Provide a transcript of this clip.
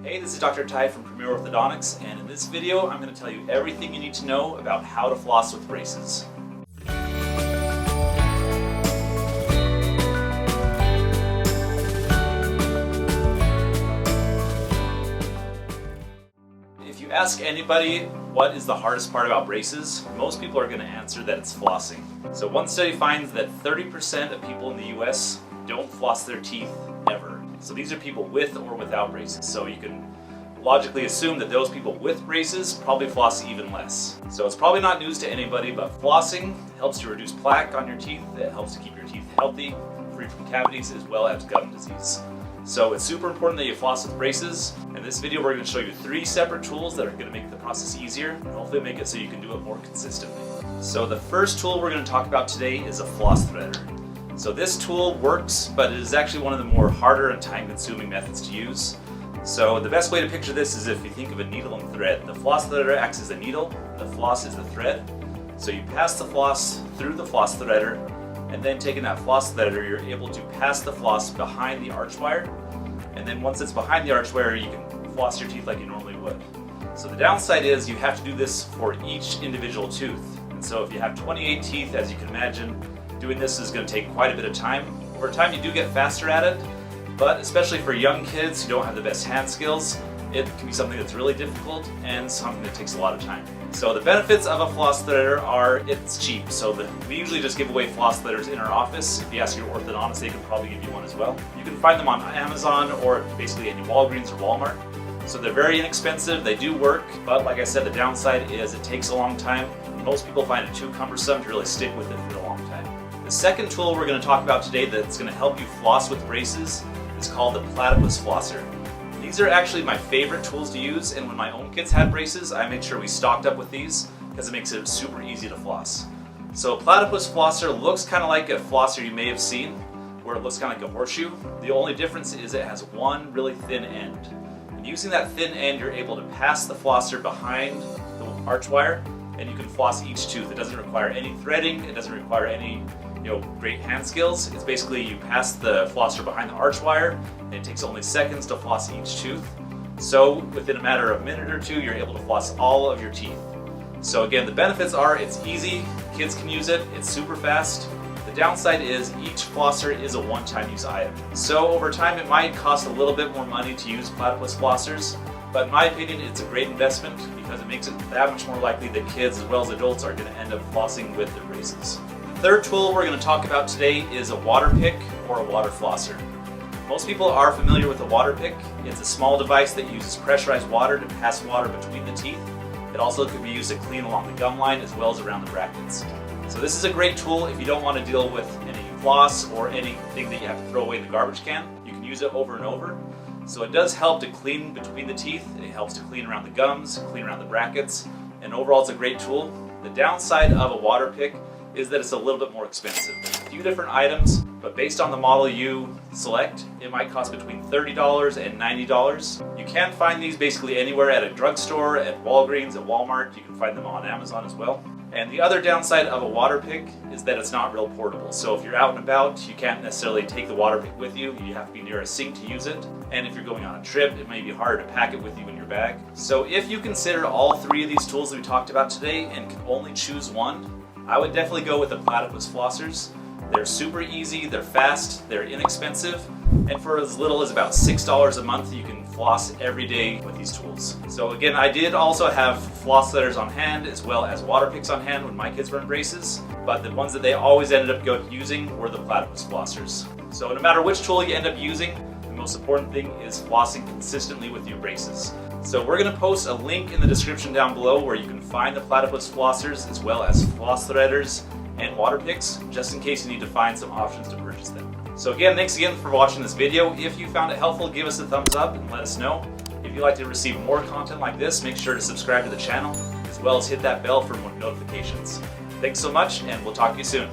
Hey, this is Dr. Ty from Premier Orthodontics, and in this video I'm going to tell you everything you need to know about how to floss with braces. If you ask anybody what is the hardest part about braces, most people are going to answer that it's flossing. So one study finds that 30% of people in the US don't floss their teeth ever. So these are people with or without braces. So you can logically assume that those people with braces probably floss even less. So it's probably not news to anybody, but flossing helps to reduce plaque on your teeth. It helps to keep your teeth healthy, free from cavities, as well as gum disease. So it's super important that you floss with braces. In this video we're going to show you 3 separate tools that are going to make the process easier and hopefully make it so you can do it more consistently. So the first tool we're going to talk about today is a Floss Threader. So this tool works, but it is actually one of the more harder and time-consuming methods to use. So the best way to picture this is if you think of a needle and thread. The Floss Threader acts as a needle, the floss is the thread. So you pass the floss through the Floss Threader, and then taking that Floss Threader, you're able to pass the floss behind the arch wire. And then once it's behind the arch wire, you can floss your teeth like you normally would. So the downside is you have to do this for each individual tooth. And so if you have 28 teeth, as you can imagine, doing this is going to take quite a bit of time. Over time you do get faster at it, but especially for young kids who don't have the best hand skills, it can be something that's really difficult and something that takes a lot of time. So the benefits of a Floss Threader are it's cheap. So we usually just give away Floss Threaders in our office. If you ask your orthodontist, they can probably give you one as well. You can find them on Amazon or basically any Walgreens or Walmart. So they're very inexpensive, they do work, but like I said, the downside is it takes a long time. Most people find it too cumbersome to really stick with it for a long time. The second tool we're going to talk about today that's going to help you floss with braces is called the Platypus Flosser. These are actually my favorite tools to use, and when my own kids had braces, I made sure we stocked up with these because it makes it super easy to floss. So Platypus Flosser looks kind of like a flosser you may have seen, where it looks kind of like a horseshoe. The only difference is it has one really thin end. And using that thin end, you're able to pass the flosser behind the arch wire, and you can floss each tooth. It doesn't require any threading, it doesn't require any great hand skills. It's basically you pass the flosser behind the arch wire, and it takes only seconds to floss each tooth. So within a matter of a minute or two, you're able to floss all of your teeth. So again, the benefits are it's easy, kids can use it, it's super fast. The downside is each flosser is a one-time use item. So over time it might cost a little bit more money to use Platypus flossers, but in my opinion it's a great investment because it makes it that much more likely that kids as well as adults are going to end up flossing with their braces. The third tool we're going to talk about today is a water pick or a water flosser. Most people are familiar with a water pick. It's a small device that uses pressurized water to pass water between the teeth. It also could be used to clean along the gum line as well as around the brackets. So this is a great tool if you don't want to deal with any floss or anything that you have to throw away in the garbage can. You can use it over and over. So it does help to clean between the teeth. It helps to clean around the gums, clean around the brackets, and overall it's a great tool. The downside of a water pick is that it's a little bit more expensive. There's a few different items, but based on the model you select, it might cost between $30 and $90. You can find these basically anywhere at a drugstore, at Walgreens, at Walmart. You can find them on Amazon as well. And the other downside of a water pick is that it's not real portable. So if you're out and about, you can't necessarily take the water pick with you. You have to be near a sink to use it. And if you're going on a trip, it may be hard to pack it with you in your bag. So if you consider all 3 of these tools that we talked about today and can only choose one, I would definitely go with the Platypus Flossers. They're super easy, they're fast, they're inexpensive, and for as little as about $6 a month, you can floss every day with these tools. So again, I did also have Floss Threaders on hand as well as water picks on hand when my kids were in braces, but the ones that they always ended up using were the Platypus Flossers. So no matter which tool you end up using, the most important thing is flossing consistently with your braces. So we're going to post a link in the description down below where you can find the Platypus Flossers as well as Floss Threaders and water picks, just in case you need to find some options to purchase them. So again, thanks again for watching this video. If you found it helpful, give us a thumbs up and let us know. If you'd like to receive more content like this, make sure to subscribe to the channel, as well as hit that bell for more notifications. Thanks so much, and we'll talk to you soon.